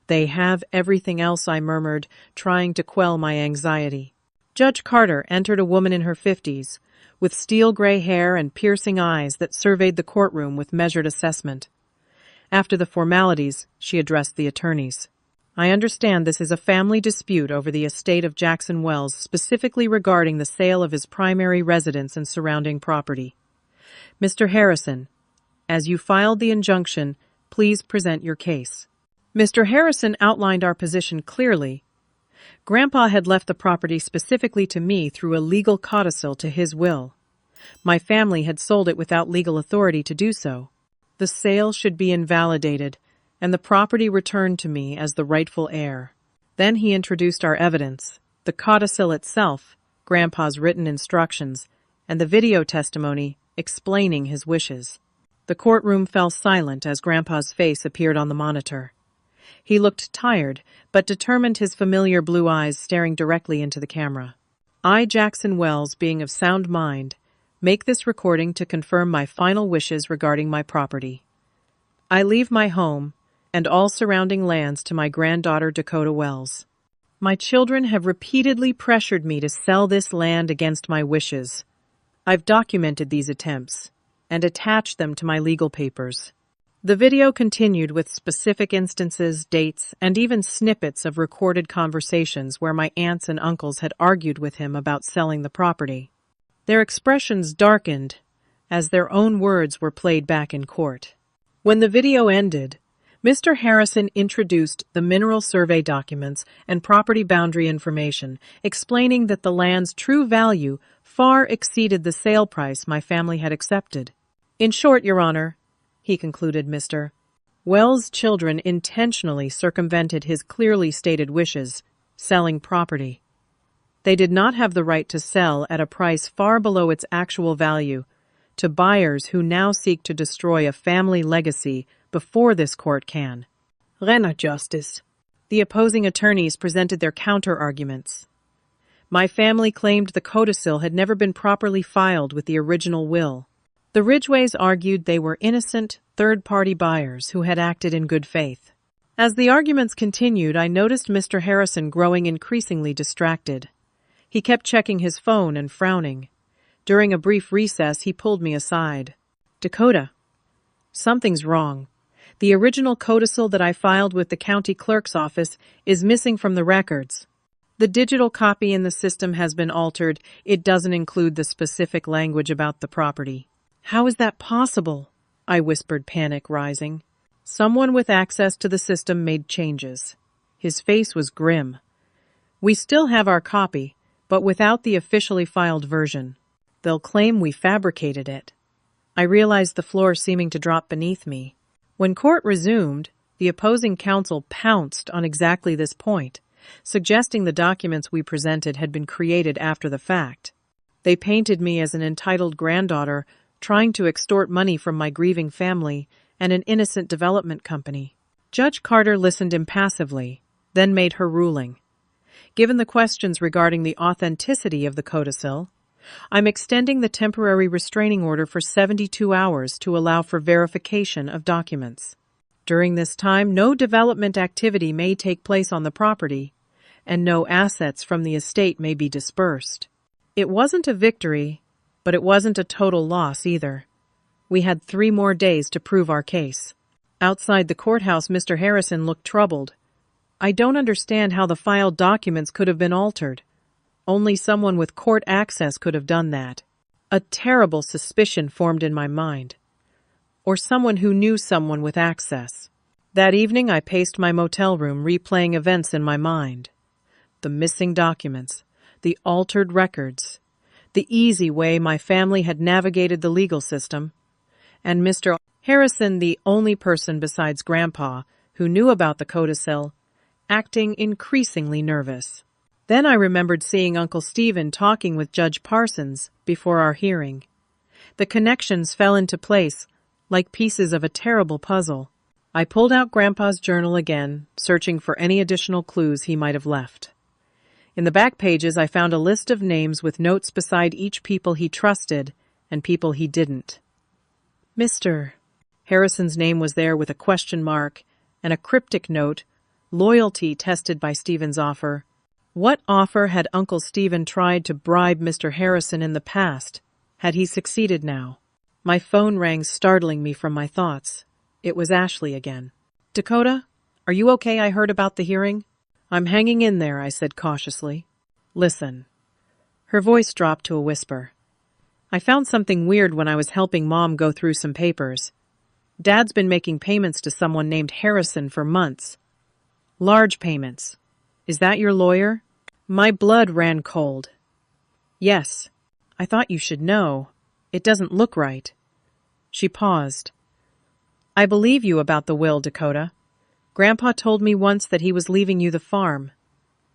they have everything else," I murmured, trying to quell my anxiety. Judge Carter entered, a woman in her 50s, with steel gray hair and piercing eyes that surveyed the courtroom with measured assessment. After the formalities, she addressed the attorneys. "I understand this is a family dispute over the estate of Jackson Wells, specifically regarding the sale of his primary residence and surrounding property. Mr. Harrison, as you filed the injunction, please present your case." Mr. Harrison outlined our position clearly. Grandpa had left the property specifically to me through a legal codicil to his will. My family had sold it without legal authority to do so. The sale should be invalidated, and the property returned to me as the rightful heir. Then he introduced our evidence, the codicil itself, Grandpa's written instructions, and the video testimony explaining his wishes. The courtroom fell silent as Grandpa's face appeared on the monitor. He looked tired, but determined, his familiar blue eyes staring directly into the camera. "I, Jackson Wells, being of sound mind, make this recording to confirm my final wishes regarding my property. I leave my home and all surrounding lands to my granddaughter Dakota Wells. My children have repeatedly pressured me to sell this land against my wishes. I've documented these attempts and attached them to my legal papers. The video continued with specific instances, dates, and even snippets of recorded conversations where my aunts and uncles had argued with him about selling the property. Their expressions darkened as their own words were played back in court. When the video ended, Mr. Harrison introduced the mineral survey documents and property boundary information, explaining that the land's true value far exceeded the sale price my family had accepted. In short, Your Honor, he concluded, Mr. Wells' children intentionally circumvented his clearly stated wishes, selling property. They did not have the right to sell at a price far below its actual value to buyers who now seek to destroy a family legacy before this court can. Rena justice. The opposing attorneys presented their counter-arguments. My family claimed the codicil had never been properly filed with the original will. The Ridgeways argued they were innocent, third-party buyers who had acted in good faith. As the arguments continued, I noticed Mr. Harrison growing increasingly distracted. He kept checking his phone and frowning. During a brief recess, he pulled me aside. Dakota, something's wrong. The original codicil that I filed with the county clerk's office is missing from the records. The digital copy in the system has been altered. It doesn't include the specific language about the property. How is that possible? I whispered, panic rising. Someone with access to the system made changes. His face was grim. We still have our copy, but without the officially filed version. They'll claim we fabricated it. I realized the floor seeming to drop beneath me. When court resumed, the opposing counsel pounced on exactly this point, suggesting the documents we presented had been created after the fact. They painted me as an entitled granddaughter trying to extort money from my grieving family and an innocent development company. Judge Carter listened impassively, then made her ruling. Given the questions regarding the authenticity of the codicil, I'm extending the temporary restraining order for 72 hours to allow for verification of documents. During this time, no development activity may take place on the property, and no assets from the estate may be dispersed. It wasn't a victory, but it wasn't a total loss either. We had 3 more days to prove our case. Outside the courthouse, Mr. Harrison looked troubled. I don't understand how the filed documents could have been altered. Only someone with court access could have done that. A terrible suspicion formed in my mind. Or someone who knew someone with access. That evening I paced my motel room, replaying events in my mind. The missing documents, the altered records, the easy way my family had navigated the legal system, and Mr. Harrison, the only person besides Grandpa who knew about the codicil, acting increasingly nervous. Then I remembered seeing Uncle Stephen talking with Judge Parsons before our hearing. The connections fell into place, like pieces of a terrible puzzle. I pulled out Grandpa's journal again, searching for any additional clues he might have left. In the back pages, I found a list of names with notes beside each people he trusted and people he didn't. Mr. Harrison's name was there with a question mark and a cryptic note, loyalty tested by Stephen's offer. What offer had Uncle Stephen tried to bribe Mr. Harrison in the past? Had he succeeded now? My phone rang, startling me from my thoughts. It was Ashley again. Dakota, are you okay? I heard about the hearing. I'm hanging in there, I said cautiously. Listen. Her voice dropped to a whisper. I found something weird when I was helping Mom go through some papers. Dad's been making payments to someone named Harrison for months. Large payments. Is that your lawyer? My blood ran cold. Yes. I thought you should know. It doesn't look right. She paused. I believe you about the will, Dakota. Grandpa told me once that he was leaving you the farm.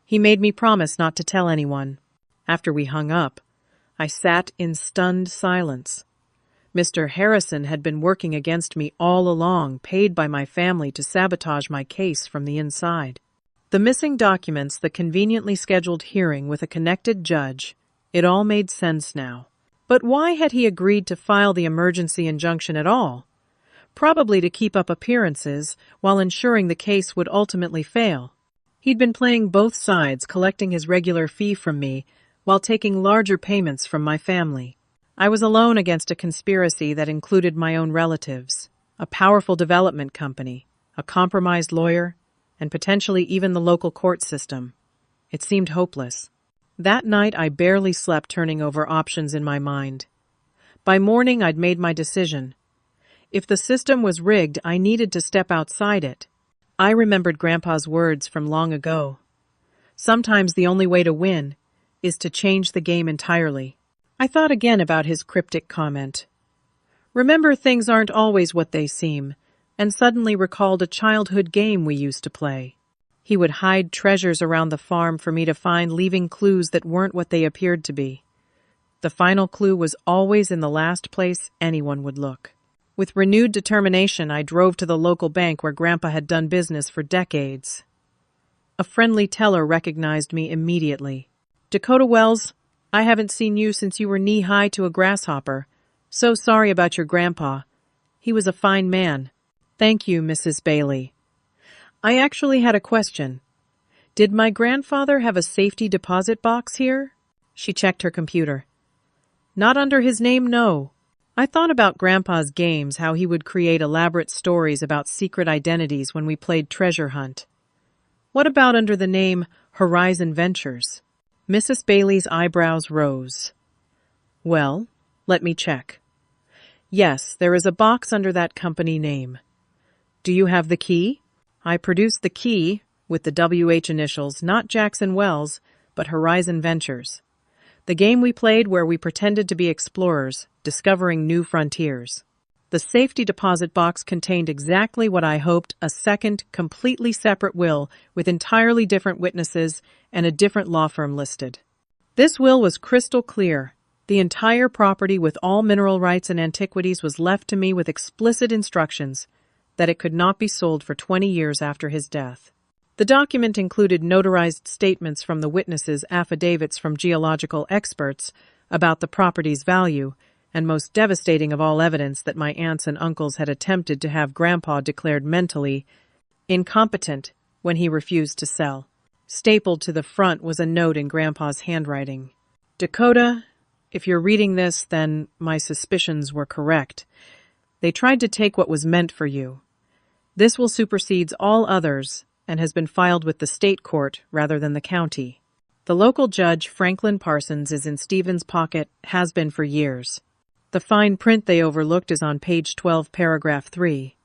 He made me promise not to tell anyone. After we hung up, I sat in stunned silence. Mr. Harrison had been working against me all along, paid by my family to sabotage my case from the inside. The missing documents, the conveniently scheduled hearing with a connected judge, it all made sense now. But why had he agreed to file the emergency injunction at all? Probably to keep up appearances while ensuring the case would ultimately fail. He'd been playing both sides, collecting his regular fee from me while taking larger payments from my family. I was alone against a conspiracy that included my own relatives. a powerful development company, a compromised lawyer, and potentially even the local court system. It seemed hopeless. That night I barely slept, turning over options in my mind. By morning I'd made my decision. If the system was rigged, I needed to step outside it. I remembered Grandpa's words from long ago. Sometimes the only way to win is to change the game entirely. I thought again about his cryptic comment. Remember, things aren't always what they seem, and suddenly recalled a childhood game we used to play. He would hide treasures around the farm for me to find, leaving clues that weren't what they appeared to be. The final clue was always in the last place anyone would look. With renewed determination, I drove to the local bank where Grandpa had done business for decades. A friendly teller recognized me immediately. "Dakota Wells, I haven't seen you since you were knee-high to a grasshopper. So sorry about your grandpa. He was a fine man." "Thank you, Mrs. Bailey. I actually had a question. Did my grandfather have a safety deposit box here?" She checked her computer. "Not under his name, no." I thought about Grandpa's games, how he would create elaborate stories about secret identities when we played treasure hunt. What about under the name Horizon Ventures? Mrs. Bailey's eyebrows rose. "Well, let me check. Yes, there is a box under that company name. Do you have the key?" I produced the key with the WH initials, not Jackson Wells, but Horizon Ventures. The game we played where we pretended to be explorers, discovering new frontiers. The safety deposit box contained exactly what I hoped, a second, completely separate will with entirely different witnesses and a different law firm listed. This will was crystal clear. The entire property with all mineral rights and antiquities was left to me with explicit instructions that it could not be sold for 20 years after his death. The document included notarized statements from the witnesses, affidavits from geological experts about the property's value, and most devastating of all evidence that my aunts and uncles had attempted to have Grandpa declared mentally incompetent when he refused to sell. Stapled to the front was a note in Grandpa's handwriting. "Dakota, if you're reading this, then my suspicions were correct. They tried to take what was meant for you. This will supersedes all others and has been filed with the state court rather than the county. The local judge, Franklin Parsons, is in Stephen's pocket, has been for years. The fine print they overlooked is on page 12, paragraph 3.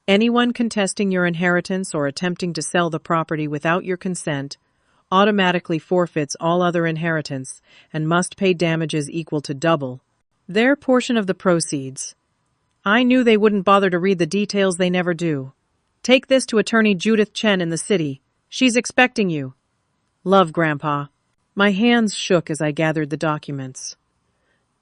Anyone contesting your inheritance or attempting to sell the property without your consent automatically forfeits all other inheritance and must pay damages equal to double their portion of the proceeds. I knew they wouldn't bother to read the details, they never do. Take this to Attorney Judith Chen in the city. She's expecting you. Love, Grandpa." My hands shook as I gathered the documents.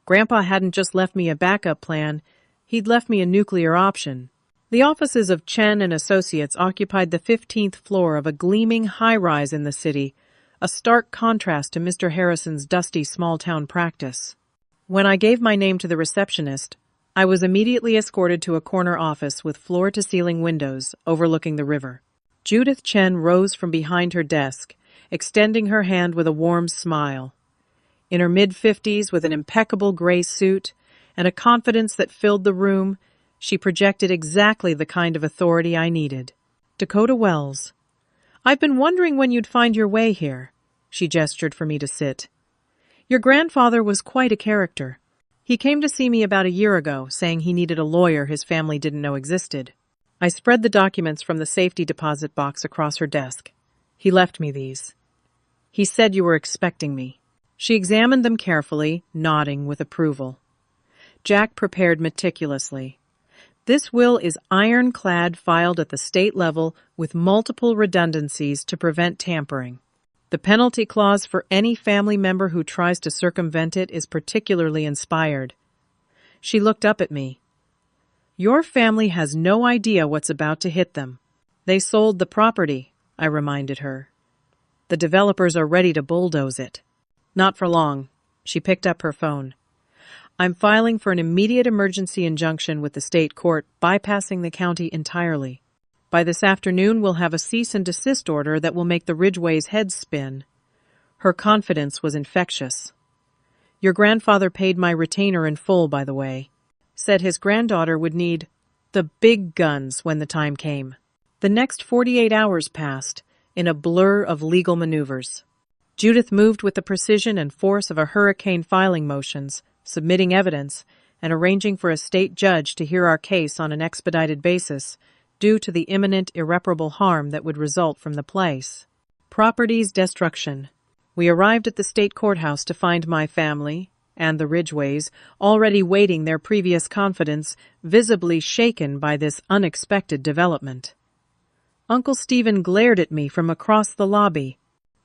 Grandpa hadn't just left me a backup plan, he'd left me a nuclear option. The offices of Chen and Associates occupied the 15th floor of a gleaming high-rise in the city, a stark contrast to Mr. Harrison's dusty small-town practice. When I gave my name to the receptionist, I was immediately escorted to a corner office with floor-to-ceiling windows overlooking the river. Judith Chen rose from behind her desk, extending her hand with a warm smile. In her mid-50s, with an impeccable gray suit and a confidence that filled the room, she projected exactly the kind of authority I needed. "Dakota Wells, I've been wondering when you'd find your way here." She gestured for me to sit. "Your grandfather was quite a character. He came to see me about a year ago, saying he needed a lawyer his family didn't know existed." I spread the documents from the safety deposit box across her desk. "He left me these. He said you were expecting me." She examined them carefully, nodding with approval. Jack prepared meticulously. This will is ironclad, filed at the state level with multiple redundancies to prevent tampering. The penalty clause for any family member who tries to circumvent it is particularly inspired. She looked up at me. "Your family has no idea what's about to hit them. They sold the property," I reminded her. "The developers are ready to bulldoze it." "Not for long." She picked up her phone. "I'm filing for an immediate emergency injunction with the state court, bypassing the county entirely. By this afternoon, we'll have a cease and desist order that will make the Ridgways' heads spin." Her confidence was infectious. "Your grandfather paid my retainer in full, by the way. Said his granddaughter would need The big guns when the time came. The next 48 hours passed in a blur of legal maneuvers. Judith moved with the precision and force of a hurricane, filing motions, submitting evidence, and arranging for a state judge to hear our case on an expedited basis due to the imminent irreparable harm that would result from the place. Property's destruction. We arrived at the state courthouse to find my family and the Ridgeways already waiting, their previous confidence visibly shaken by this unexpected development. Uncle Stephen glared at me from across the lobby.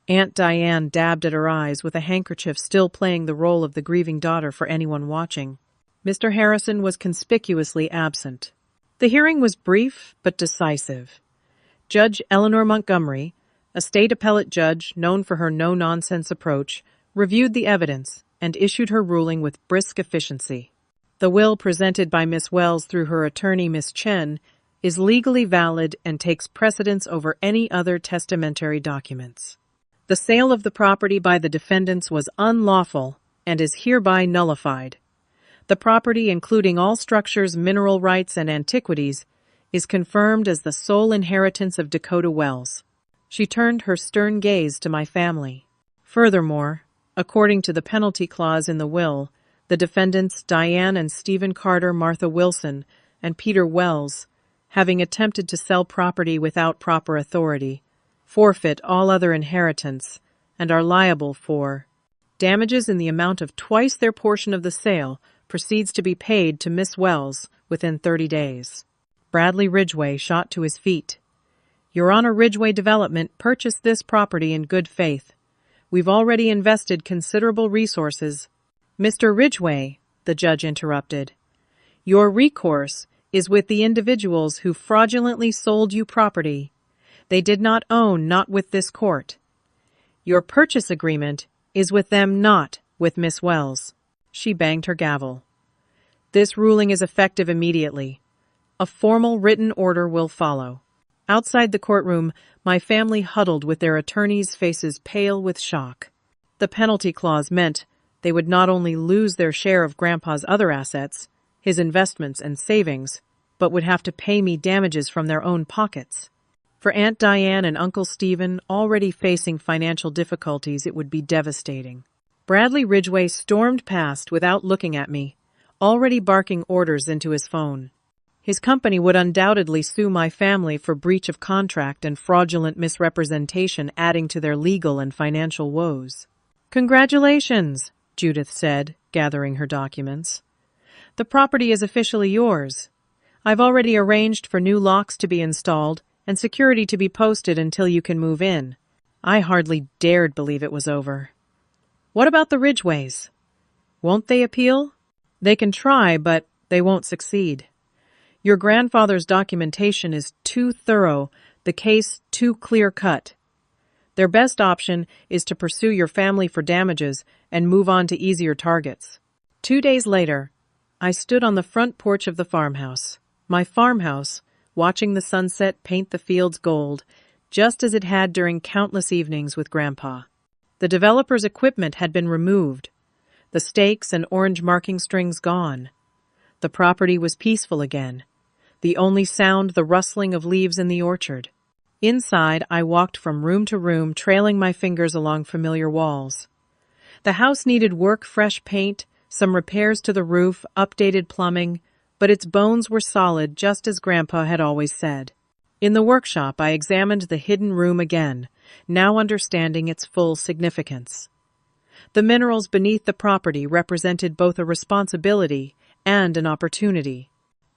Aunt Diane dabbed at her eyes with a handkerchief, still playing the role of the grieving daughter for anyone watching. Mr. Harrison was conspicuously absent. The hearing was brief but decisive. Judge Eleanor Montgomery, a state appellate judge known for her no-nonsense approach, reviewed the evidence and issued her ruling with brisk efficiency. The will presented by Miss Wells through her attorney, Miss Chen, is legally valid and takes precedence over any other testamentary documents. The sale of the property by the defendants was unlawful and is hereby nullified. The property, including all structures, mineral rights, and antiquities, is confirmed as the sole inheritance of Dakota Wells. She turned her stern gaze to my family. Furthermore, according to the penalty clause in the will, the defendants Diane and Stephen Carter, Martha Wilson, and Peter Wells, having attempted to sell property without proper authority, forfeit all other inheritance, and are liable for damages in the amount of twice their portion of the sale proceeds to be paid to Miss Wells within 30 days. Bradley Ridgway shot to his feet. Your Honor, Ridgway Development purchased this property in good faith. We've already invested considerable resources. Mr. Ridgway, the judge interrupted, your recourse is with the individuals who fraudulently sold you property. They did not own, not with this court. Your purchase agreement is with them, not with Miss Wells. She banged her gavel. This ruling is effective immediately. A formal written order will follow. Outside the courtroom, my family huddled with their attorneys' faces pale with shock. The penalty clause meant they would not only lose their share of Grandpa's other assets, his investments and savings, but would have to pay me damages from their own pockets. For Aunt Diane and Uncle Stephen, already facing financial difficulties, it would be devastating. Bradley Ridgway stormed past without looking at me, already barking orders into his phone. His company would undoubtedly sue my family for breach of contract and fraudulent misrepresentation, adding to their legal and financial woes. Congratulations, Judith said, gathering her documents. The property is officially yours. I've already arranged for new locks to be installed and security to be posted until you can move in. I hardly dared believe it was over. What about the Ridgways? Won't they appeal? They can try, but they won't succeed. Your grandfather's documentation is too thorough, the case too clear-cut. Their best option is to pursue your family for damages and move on to easier targets. 2 days later, I stood on the front porch of the farmhouse. My farmhouse, watching the sunset paint the fields gold, just as it had during countless evenings with Grandpa. The developer's equipment had been removed, the stakes and orange marking strings gone. The property was peaceful again, the only sound the rustling of leaves in the orchard. Inside, I walked from room to room, trailing my fingers along familiar walls. The house needed work, fresh paint, some repairs to the roof, updated plumbing, but its bones were solid, just as Grandpa had always said. In the workshop, I examined the hidden room again, now understanding its full significance. The minerals beneath the property represented both a responsibility and an opportunity.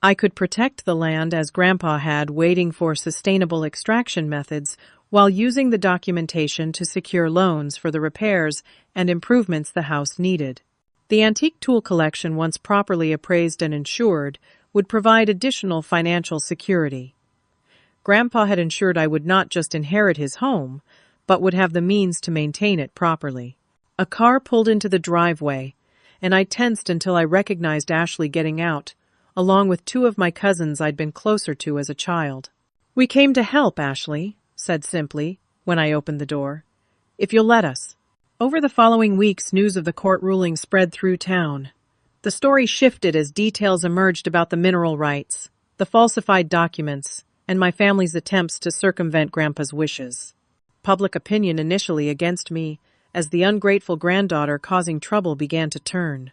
I could protect the land as Grandpa had, waiting for sustainable extraction methods, while using the documentation to secure loans for the repairs and improvements the house needed. The antique tool collection, once properly appraised and insured, would provide additional financial security. Grandpa had ensured I would not just inherit his home, but would have the means to maintain it properly. A car pulled into the driveway, and I tensed until I recognized Ashley getting out, along with 2 of my cousins I'd been closer to as a child. "We came to help," Ashley said simply when I opened the door. "If you'll let us." Over the following weeks, news of the court ruling spread through town. The story shifted as details emerged about the mineral rights. the falsified documents, and my family's attempts to circumvent Grandpa's wishes. Public opinion initially against me, as the ungrateful granddaughter causing trouble began to turn.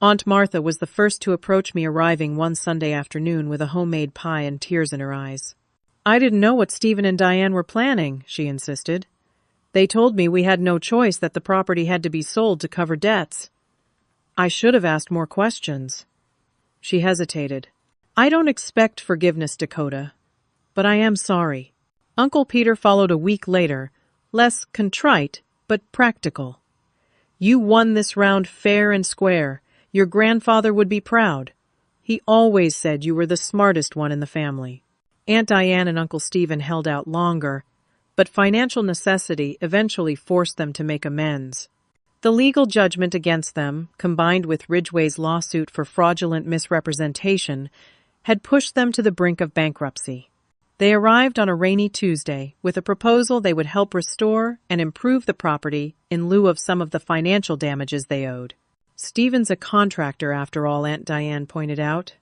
Aunt Martha was the first to approach me arriving one Sunday afternoon with a homemade pie and tears in her eyes. "I didn't know what Stephen and Diane were planning," she insisted. "They told me we had no choice, that the property had to be sold to cover debts." "I should have asked more questions." She hesitated. "I don't expect forgiveness, Dakota, but I am sorry." Uncle Peter followed a week later, less contrite, but practical. "You won this round fair and square. Your grandfather would be proud. He always said you were the smartest one in the family." Aunt Diane and Uncle Stephen held out longer, but financial necessity eventually forced them to make amends. The legal judgment against them, combined with Ridgway's lawsuit for fraudulent misrepresentation, had pushed them to the brink of bankruptcy. They arrived on a rainy Tuesday with a proposal they would help restore and improve the property in lieu of some of the financial damages they owed. "Stephen's a contractor, after all," Aunt Diane pointed out.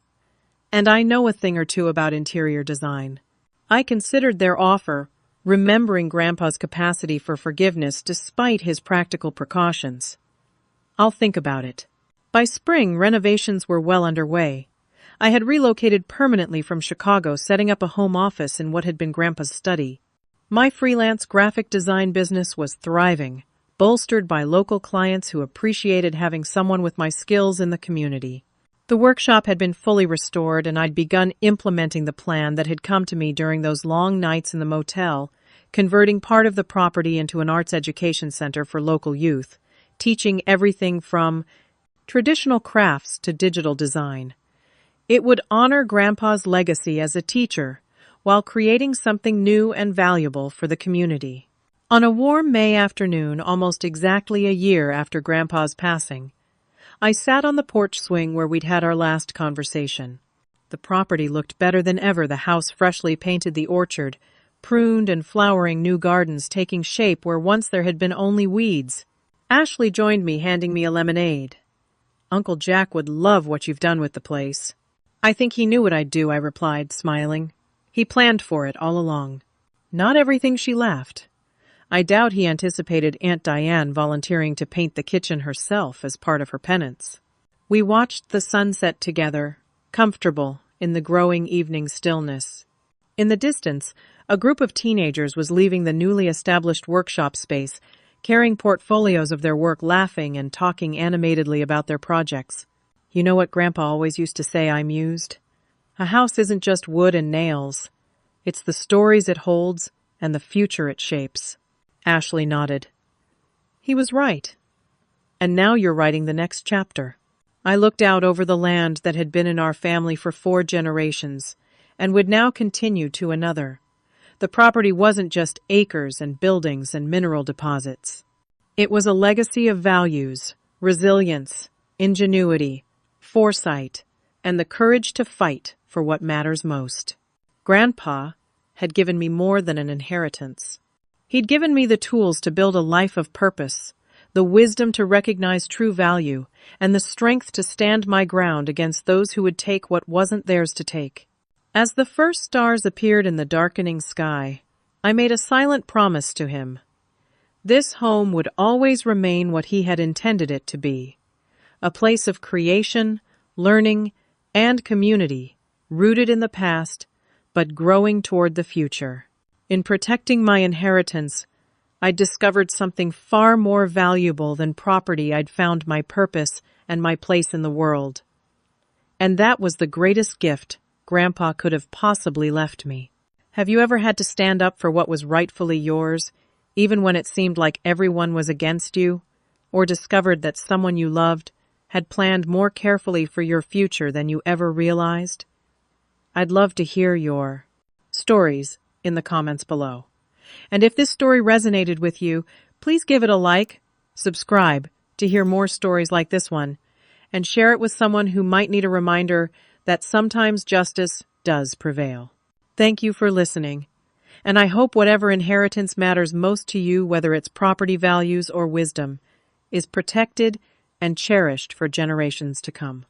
"And I know a thing or two about interior design." I considered their offer, remembering Grandpa's capacity for forgiveness despite his practical precautions. "I'll think about it." By spring, renovations were well underway. I had relocated permanently from Chicago, setting up a home office in what had been Grandpa's study. My freelance graphic design business was thriving, bolstered by local clients who appreciated having someone with my skills in the community. The workshop had been fully restored, and I'd begun implementing the plan that had come to me during those long nights in the motel, converting part of the property into an arts education center for local youth, teaching everything from traditional crafts to digital design. It would honor Grandpa's legacy as a teacher, while creating something new and valuable for the community. On a warm May afternoon, almost exactly a year after Grandpa's passing, I sat on the porch swing where we'd had our last conversation. The property looked better than ever, the house freshly painted, the orchard, pruned and flowering, new gardens taking shape where once there had been only weeds. Ashley joined me, handing me a lemonade. "Uncle Jack would love what you've done with the place." "I think he knew what I'd do," I replied, smiling. "He planned for it all along." Not everything, she laughed. I doubt he anticipated Aunt Diane volunteering to paint the kitchen herself as part of her penance. We watched the sunset together, comfortable in the growing evening stillness. In the distance, a group of teenagers was leaving the newly established workshop space, carrying portfolios of their work, laughing and talking animatedly about their projects. "You know what Grandpa always used to say," I mused. "A house isn't just wood and nails. It's the stories it holds and the future it shapes." Ashley nodded. "He was right. And now you're writing the next chapter." I looked out over the land that had been in our family for 4 generations and would now continue to another. The property wasn't just acres and buildings and mineral deposits. It was a legacy of values, resilience, ingenuity, foresight, and the courage to fight for what matters most. Grandpa had given me more than an inheritance. He'd given me the tools to build a life of purpose, the wisdom to recognize true value, and the strength to stand my ground against those who would take what wasn't theirs to take. As the first stars appeared in the darkening sky, I made a silent promise to him. This home would always remain what he had intended it to be, a place of creation, learning, and community, rooted in the past, but growing toward the future. In protecting my inheritance, I discovered something far more valuable than property. I'd found my purpose and my place in the world. And that was the greatest gift Grandpa could have possibly left me. Have you ever had to stand up for what was rightfully yours, even when it seemed like everyone was against you, or discovered that someone you loved had planned more carefully for your future than you ever realized? I'd love to hear your stories in the comments below. And if this story resonated with you, please give it a like, subscribe to hear more stories like this one, and share it with someone who might need a reminder that sometimes justice does prevail. Thank you for listening, and I hope whatever inheritance matters most to you, whether it's property values or wisdom, is protected and cherished for generations to come.